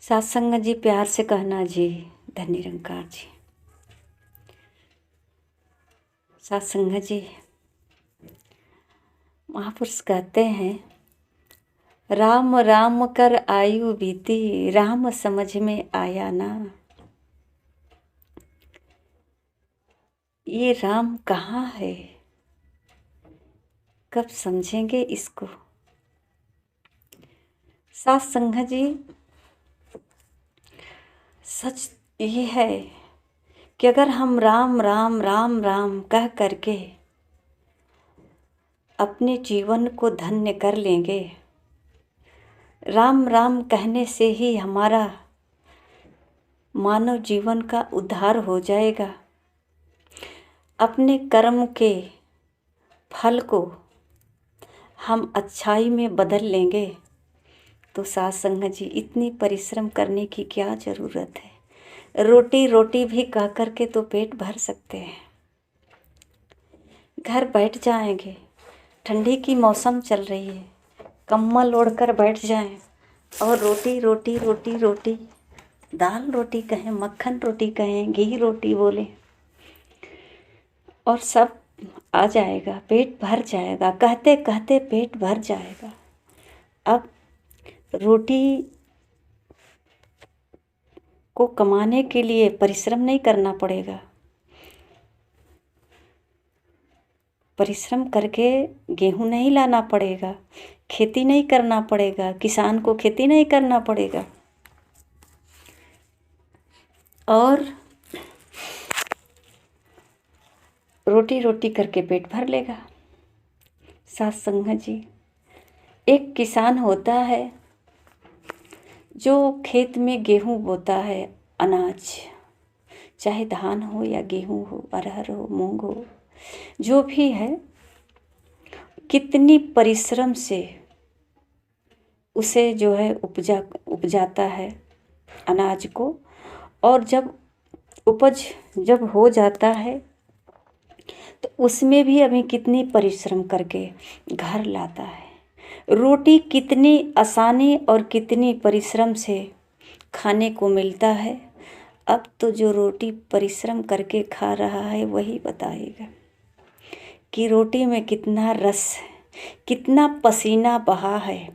सत्संग जी, प्यार से कहना जी। धन निरंकार जी। सत्संग जी, महापुरुष कहते हैं, राम राम कर आयु बीती, राम समझ में आया ना। ये राम कहाँ है, कब समझेंगे इसको। सत्संग जी, सच ये है कि अगर हम राम राम राम राम कह करके अपने जीवन को धन्य कर लेंगे, राम राम कहने से ही हमारा मानव जीवन का उद्धार हो जाएगा। अपने कर्म के फल को हम अच्छाई में बदल लेंगे। तो सत्संग जी, इतनी परिश्रम करने की क्या ज़रूरत है। रोटी रोटी भी कह कर के तो पेट भर सकते हैं। घर बैठ जाएंगे, ठंडी की मौसम चल रही है, कम्बल ओढ़कर बैठ जाएं और रोटी रोटी रोटी रोटी, दाल रोटी कहें, मक्खन रोटी कहें, घी रोटी बोलें और सब आ जाएगा, पेट भर जाएगा। कहते कहते पेट भर जाएगा। अब रोटी को कमाने के लिए परिश्रम नहीं करना पड़ेगा। परिश्रम करके गेहूं नहीं लाना पड़ेगा, खेती नहीं करना पड़ेगा, किसान को खेती नहीं करना पड़ेगा और रोटी रोटी करके पेट भर लेगा। सत्संग जी, एक किसान होता है जो खेत में गेहूं बोता है, अनाज, चाहे धान हो या गेहूं हो, अरहर हो, मूंग हो, जो भी है, कितनी परिश्रम से उसे जो है उपजाता है अनाज को। और जब उपज जब हो जाता है तो उसमें भी अभी कितनी परिश्रम करके घर लाता है। रोटी कितनी आसानी और कितनी परिश्रम से खाने को मिलता है। अब तो जो रोटी परिश्रम करके खा रहा है वही बताएगा कि रोटी में कितना रस है, कितना पसीना बहा है,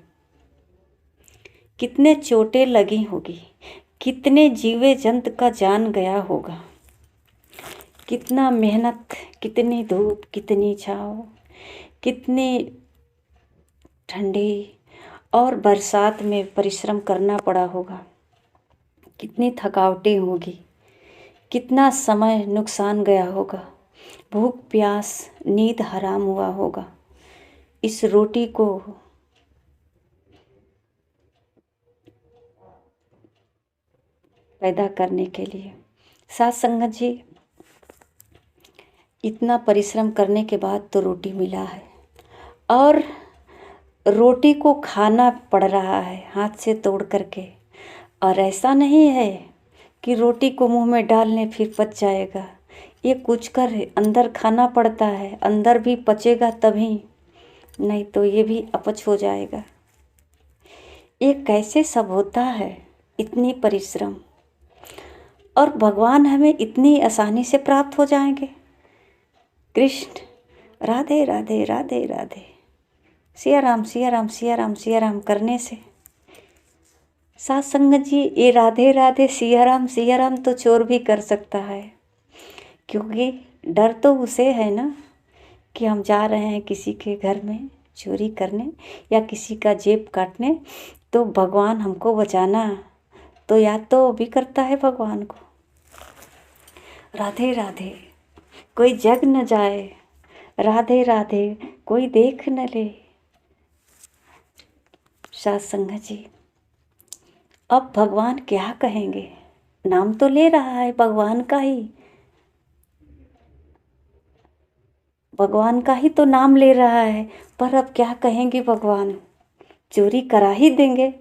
कितने चोटें लगी होगी, कितने जीवे जंत का जान गया होगा, कितना मेहनत, कितनी धूप, कितनी छाँव, कितनी ठंडी और बरसात में परिश्रम करना पड़ा होगा, कितनी थकावटें होगी, कितना समय नुकसान गया होगा, भूख प्यास नींद हराम हुआ होगा इस रोटी को पैदा करने के लिए। सत्संग जी, इतना परिश्रम करने के बाद तो रोटी मिला है और रोटी को खाना पड़ रहा है हाथ से तोड़ करके। और ऐसा नहीं है कि रोटी को मुंह में डालने फिर पच जाएगा। ये कुछ कर अंदर खाना पड़ता है, अंदर भी पचेगा तभी, नहीं तो ये भी अपच हो जाएगा। ये कैसे सब होता है, इतनी परिश्रम, और भगवान हमें इतनी आसानी से प्राप्त हो जाएंगे। कृष्ण राधे राधे राधे राधे, सिया राम सिया राम सिया राम सिया राम करने से। सत्संग जी, ये राधे राधे सिया राम तो चोर भी कर सकता है, क्योंकि डर तो उसे है ना कि हम जा रहे हैं किसी के घर में चोरी करने या किसी का जेब काटने, तो भगवान हमको बचाना, तो याद तो भी करता है भगवान को। राधे राधे कोई जग न जाए, राधे राधे कोई देख न ले। सत्संग जी, अब भगवान क्या कहेंगे, नाम तो ले रहा है भगवान का ही, भगवान का ही तो नाम ले रहा है, पर अब क्या कहेंगे भगवान, चोरी करा ही देंगे।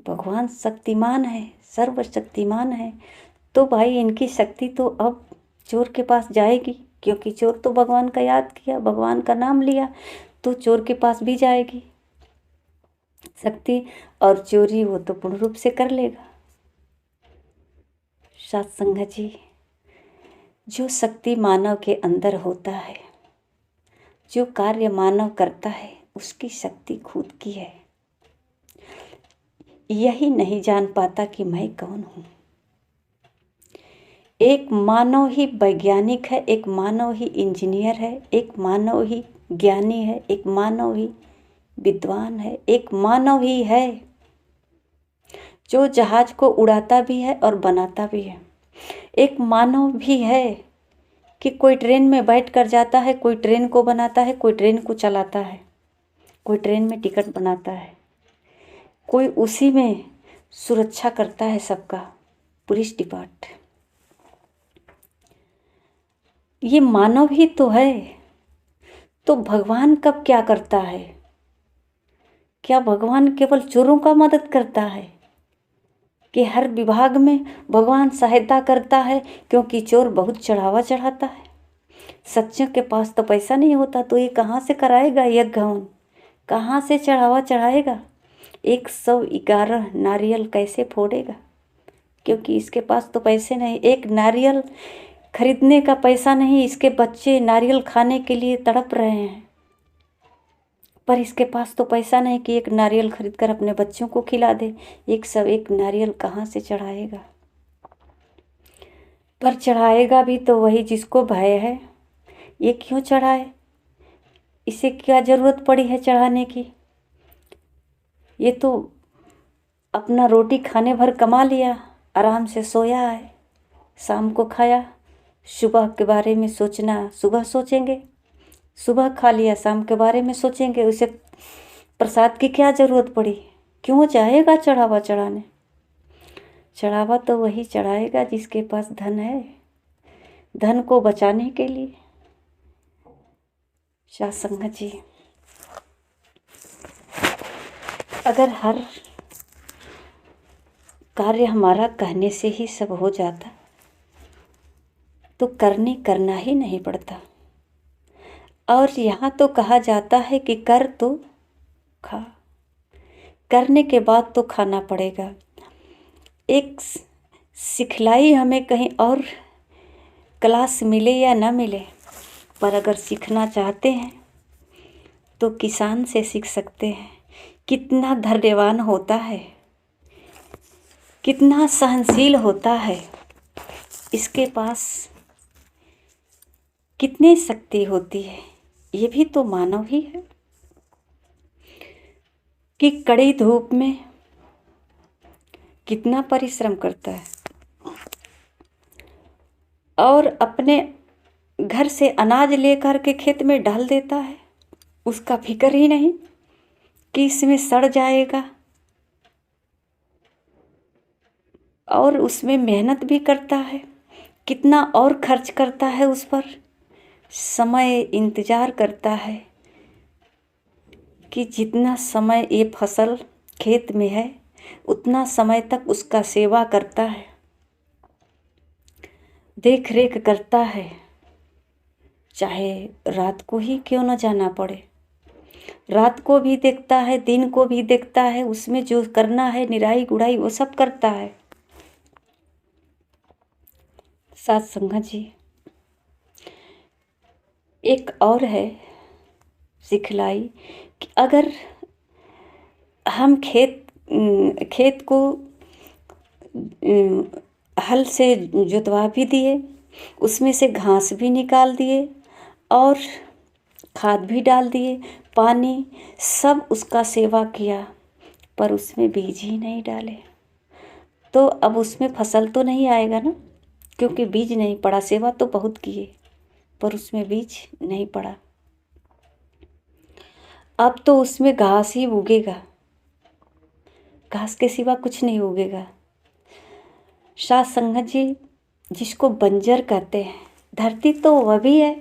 भगवान शक्तिमान है, सर्वशक्तिमान है, तो भाई इनकी शक्ति तो अब चोर के पास जाएगी, क्योंकि चोर तो भगवान का याद किया, भगवान का नाम लिया, तो चोर के पास भी जाएगी। शक्ति, और चोरी वो तो पूर्ण रूप से कर लेगा। साथ संगत जी, जो शक्ति मानव के अंदर होता है, जो कार्य मानव करता है, उसकी शक्ति खुद की है। यही नहीं जान पाता कि मैं कौन हूँ। एक मानव ही वैज्ञानिक है, एक मानव ही इंजीनियर है, एक मानव ही ज्ञानी है, एक मानव ही विद्वान है, एक मानव ही है जो जहाज को उड़ाता भी है और बनाता भी है। एक मानव भी है कि कोई ट्रेन में बैठ कर जाता है, कोई ट्रेन को बनाता है, कोई ट्रेन को चलाता है, कोई ट्रेन में टिकट बनाता है, कोई उसी में सुरक्षा करता है सबका, पुलिस डिपार्ट। ये मानव ही तो है। तो भगवान कब क्या करता है? क्या भगवान केवल चोरों का मदद करता है कि हर विभाग में भगवान सहायता करता है? क्योंकि चोर बहुत चढ़ावा चढ़ाता है। सच्चों के पास तो पैसा नहीं होता, तो ये कहाँ से कराएगा यज्ञ हवन? कहाँ से चढ़ावा चढ़ाएगा? 111 नारियल कैसे फोड़ेगा? क्योंकि इसके पास तो पैसे नहीं। एक नारियल खरीदने का पैसा नहीं। इसके बच्चे नारियल खाने के लिए तड़प रहे हैं, पर इसके पास तो पैसा नहीं कि एक नारियल खरीद कर अपने बच्चों को खिला दे। 101 नारियल कहाँ से चढ़ाएगा? पर चढ़ाएगा भी तो वही जिसको भय है। ये क्यों चढ़ाए? इसे क्या ज़रूरत पड़ी है चढ़ाने की? ये तो अपना रोटी खाने भर कमा लिया, आराम से सोया है, शाम को खाया। सुबह के बारे में सोचना सुबह सोचेंगे, सुबह खा लिया, शाम के बारे में सोचेंगे। उसे प्रसाद की क्या ज़रूरत पड़ी? क्यों जाएगा चढ़ावा चढ़ाने? चढ़ावा तो वही चढ़ाएगा जिसके पास धन है, धन को बचाने के लिए। साथ संगत जी, अगर हर कार्य हमारा कहने से ही सब हो जाता तो करना ही नहीं पड़ता। और यहाँ तो कहा जाता है कि कर तो खा, करने के बाद तो खाना पड़ेगा। एक सिखलाई हमें कहीं और क्लास मिले या ना मिले, पर अगर सीखना चाहते हैं तो किसान से सीख सकते हैं। कितना धैर्यवान होता है, कितना सहनशील होता है, इसके पास कितनी शक्ति होती है। ये भी तो मानव ही है कि कड़ी धूप में कितना परिश्रम करता है और अपने घर से अनाज लेकर के खेत में डाल देता है। उसका फिक्र ही नहीं कि इसमें सड़ जाएगा, और उसमें मेहनत भी करता है, कितना और खर्च करता है उस पर। समय इंतज़ार करता है कि जितना समय ये फसल खेत में है उतना समय तक उसका सेवा करता है, देख रेख करता है, चाहे रात को ही क्यों न जाना पड़े। रात को भी देखता है, दिन को भी देखता है, उसमें जो करना है निराई गुड़ाई वो सब करता है। साथ संगत जी, एक और है सिखलाई कि अगर हम खेत को हल से जोतवा भी दिए, उसमें से घास भी निकाल दिए और खाद भी डाल दिए, पानी सब उसका सेवा किया, पर उसमें बीज ही नहीं डाले, तो अब उसमें फसल तो नहीं आएगा ना, क्योंकि बीज नहीं पड़ा। सेवा तो बहुत किए पर उसमें बीज नहीं पड़ा। अब तो उसमें घास ही उगेगा, घास के सिवा कुछ नहीं उगेगा। साथ संगत जी, जिसको बंजर कहते हैं, धरती तो वह भी है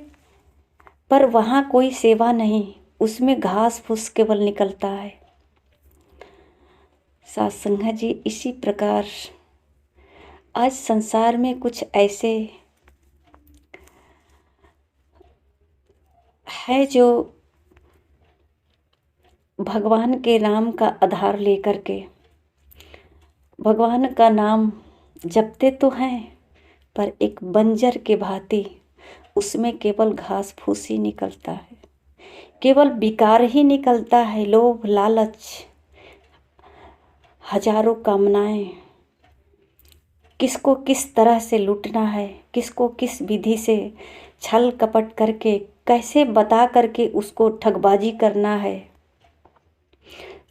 पर वहाँ कोई सेवा नहीं, उसमें घास फूस केवल निकलता है। साथ संगत जी, इसी प्रकार आज संसार में कुछ ऐसे है जो भगवान के नाम का आधार लेकर के भगवान का नाम जपते तो हैं, पर एक बंजर के भांति उसमें केवल घास फूस ही निकलता है, केवल विकार ही निकलता है। लोभ लालच, हजारों कामनाएं, किसको किस तरह से लूटना है, किसको किस विधि से छल कपट करके कैसे बता करके उसको ठगबाजी करना है,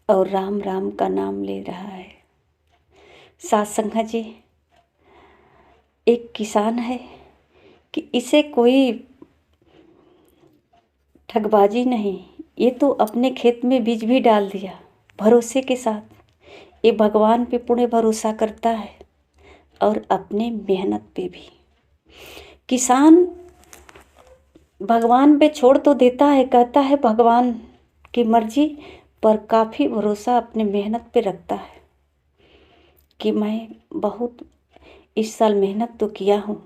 और राम राम का नाम ले रहा है। साथ संगत जी, एक किसान है कि इसे कोई ठगबाजी नहीं, ये तो अपने खेत में बीज भी डाल दिया भरोसे के साथ। ये भगवान पे पूर्ण भरोसा करता है और अपने मेहनत पे भी। किसान भगवान पे छोड़ तो देता है, कहता है भगवान की मर्जी, पर काफ़ी भरोसा अपने मेहनत पे रखता है कि मैं बहुत इस साल मेहनत तो किया हूँ,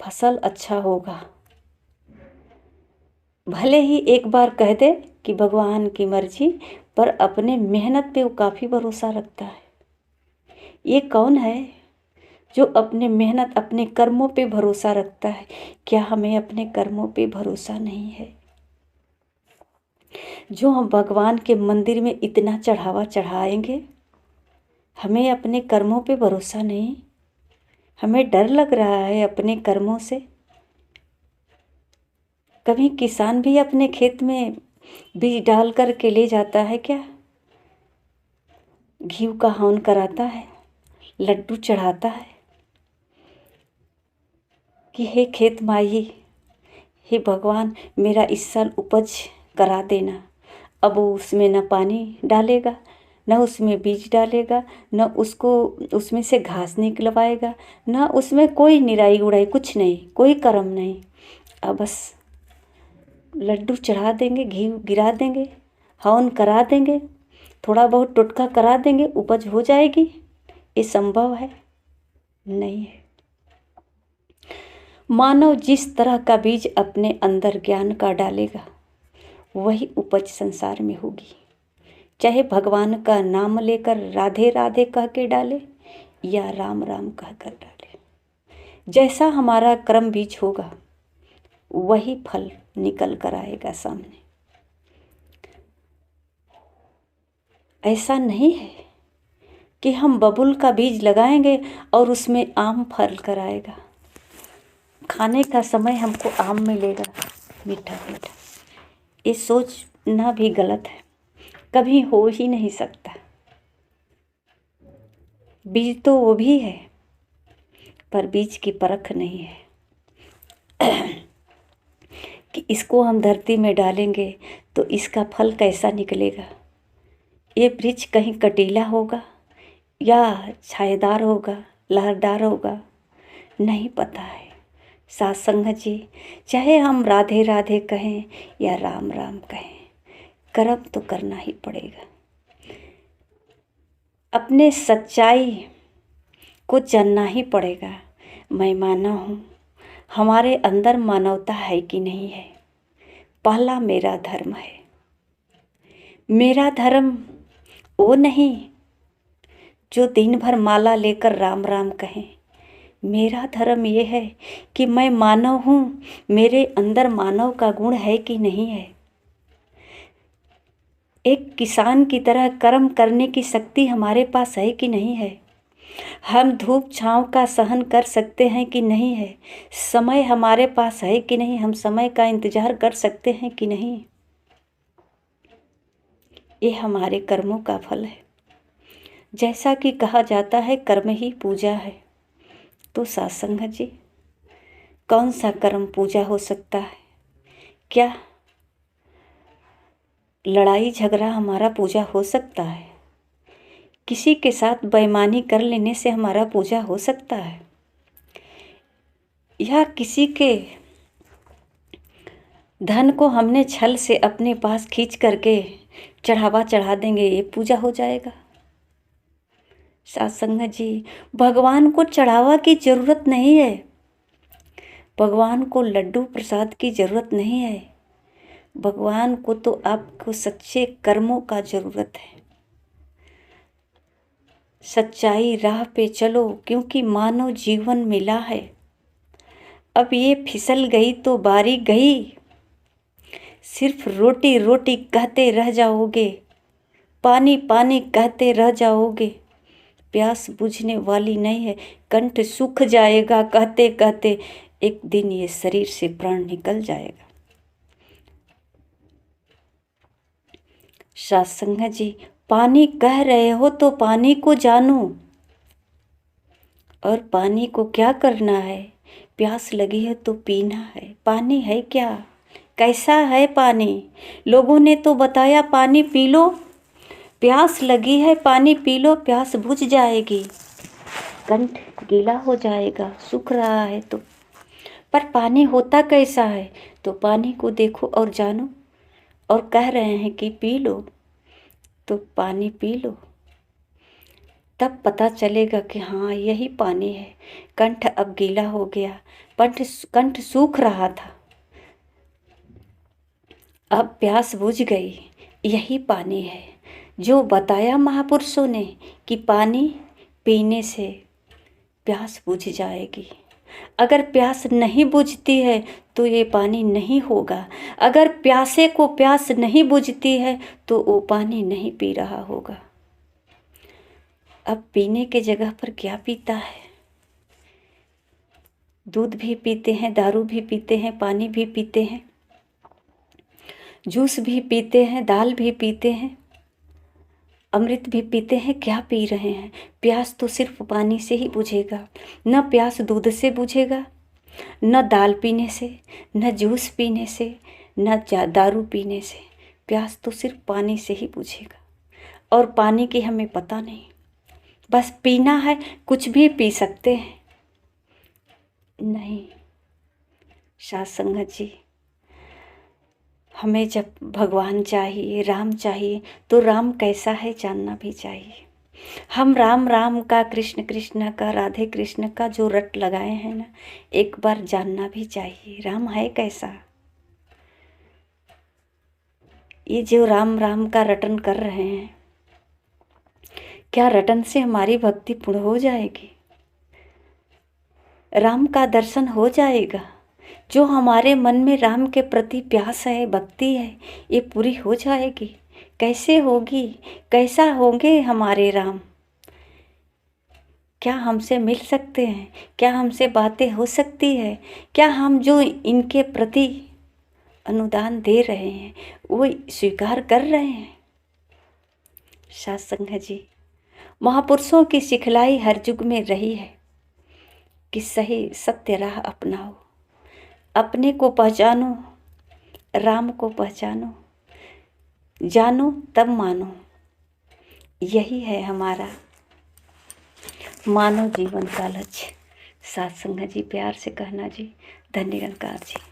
फसल अच्छा होगा। भले ही एक बार कह दे कि भगवान की मर्जी, पर अपने मेहनत पे वो काफ़ी भरोसा रखता है। ये कौन है जो अपने मेहनत अपने कर्मों पे भरोसा रखता है? क्या हमें अपने कर्मों पे भरोसा नहीं है? जो हम भगवान के मंदिर में इतना चढ़ावा चढ़ाएंगे, हमें अपने कर्मों पे भरोसा नहीं, हमें डर लग रहा है अपने कर्मों से। कभी किसान भी अपने खेत में बीज डाल कर के ले जाता है क्या? घी का हवन कराता है, लड्डू चढ़ाता है कि हे खेत माई, हे भगवान मेरा इस साल उपज करा देना। अब वो उसमें न पानी डालेगा, न उसमें बीज डालेगा, न उसको उसमें से घास निकलवाएगा, न उसमें कोई निराई गुड़ाई, कुछ नहीं, कोई कर्म नहीं। अब बस लड्डू चढ़ा देंगे, घी गिरा देंगे, हवन करा देंगे, थोड़ा बहुत टोटका करा देंगे, उपज हो जाएगी। ये संभव है? नहीं है। मानव जिस तरह का बीज अपने अंदर ज्ञान का डालेगा, वही उपज संसार में होगी। चाहे भगवान का नाम लेकर राधे राधे कह के डाले या राम राम कह कर डाले, जैसा हमारा कर्म बीज होगा वही फल निकल कर आएगा सामने। ऐसा नहीं है कि हम बबूल का बीज लगाएंगे और उसमें आम फल कर आएगा। खाने का समय हमको आम मिलेगा मीठा मीठा, ये सोचना भी गलत है, कभी हो ही नहीं सकता। बीज तो वो भी है, पर बीज की परख नहीं है कि इसको हम धरती में डालेंगे तो इसका फल कैसा निकलेगा। ये वृक्ष कहीं कटीला होगा या छायेदार होगा, लहरदार होगा, नहीं पता है। साथ संगत जी, चाहे हम राधे राधे कहें या राम राम कहें, कर्म तो करना ही पड़ेगा। अपने सच्चाई को जानना ही पड़ेगा। मैं मानव हूँ, हमारे अंदर मानवता है कि नहीं है, पहला मेरा धर्म है। मेरा धर्म वो नहीं जो दिन भर माला लेकर राम राम कहें। मेरा धर्म ये है कि मैं मानव हूँ, मेरे अंदर मानव का गुण है कि नहीं है। एक किसान की तरह कर्म करने की शक्ति हमारे पास है कि नहीं है। हम धूप छांव का सहन कर सकते हैं कि नहीं है। समय हमारे पास है कि नहीं, हम समय का इंतजार कर सकते हैं कि नहीं। ये हमारे कर्मों का फल है। जैसा कि कहा जाता है कर्म ही पूजा है, तो साथ संगत जी, कौन सा कर्म पूजा हो सकता है? क्या लड़ाई झगड़ा हमारा पूजा हो सकता है? किसी के साथ बेईमानी कर लेने से हमारा पूजा हो सकता है? या किसी के धन को हमने छल से अपने पास खींच करके चढ़ावा चढ़ा देंगे, ये पूजा हो जाएगा? साथ संगत जी, भगवान को चढ़ावा की जरूरत नहीं है, भगवान को लड्डू प्रसाद की जरूरत नहीं है। भगवान को तो आपको सच्चे कर्मों का ज़रूरत है। सच्चाई राह पे चलो, क्योंकि मानव जीवन मिला है। अब ये फिसल गई तो बारी गई, सिर्फ रोटी रोटी कहते रह जाओगे, पानी पानी कहते रह जाओगे। प्यास बुझने वाली नहीं है, कंठ सूख जाएगा कहते कहते, एक दिन ये शरीर से प्राण निकल जाएगा। सत्संग जी, पानी कह रहे हो तो पानी को जानो, और पानी को क्या करना है? प्यास लगी है तो पीना है। पानी है क्या? कैसा है पानी? लोगों ने तो बताया पानी पी लो, प्यास लगी है पानी पी लो, प्यास बुझ जाएगी, कंठ गीला हो जाएगा, सूख रहा है तो। पर पानी होता कैसा है? तो पानी को देखो और जानो। और कह रहे हैं कि पी लो, तो पानी पी लो, तब पता चलेगा कि हाँ यही पानी है। कंठ अब गीला हो गया, कंठ सूख रहा था, अब प्यास बुझ गई, यही पानी है जो बताया महापुरुषों ने कि पानी पीने से प्यास बुझ जाएगी। अगर प्यास नहीं बुझती है तो ये पानी नहीं होगा। अगर प्यासे को प्यास नहीं बुझती है तो वो पानी नहीं पी रहा होगा। अब पीने के जगह पर क्या पीता है? दूध भी पीते हैं, दारू भी पीते हैं, पानी भी पीते हैं, जूस भी पीते हैं, दाल भी पीते हैं, अमृत भी पीते हैं। क्या पी रहे हैं? प्यास तो सिर्फ पानी से ही बुझेगा। न प्यास दूध से बुझेगा, न दाल पीने से, न जूस पीने से, न दारू पीने से। प्यास तो सिर्फ पानी से ही बुझेगा। और पानी की हमें पता नहीं, बस पीना है, कुछ भी पी सकते हैं। नहीं साथ संगत जी, हमें जब भगवान चाहिए, राम चाहिए, तो राम कैसा है जानना भी चाहिए। हम राम राम का, कृष्ण कृष्ण का, राधे कृष्ण का जो रट लगाए हैं ना, एक बार जानना भी चाहिए राम है कैसा। ये जो राम राम का रटन कर रहे हैं, क्या रटन से हमारी भक्ति पूर्ण हो जाएगी? राम का दर्शन हो जाएगा? जो हमारे मन में राम के प्रति प्यास है, भक्ति है, ये पूरी हो जाएगी? कैसे होगी? कैसा होंगे हमारे राम? क्या हमसे मिल सकते हैं? क्या हमसे बातें हो सकती है? क्या हम जो इनके प्रति अनुदान दे रहे हैं वो स्वीकार कर रहे हैं? सत्संग जी, महापुरुषों की सिखलाई हर युग में रही है कि सही सत्य राह अपनाओ, अपने को पहचानो, राम को पहचानो, जानो तब मानो। यही है हमारा मानव जीवन का लक्ष्य। सत्संग जी, प्यार से कहना जी। धन्यवाद जी।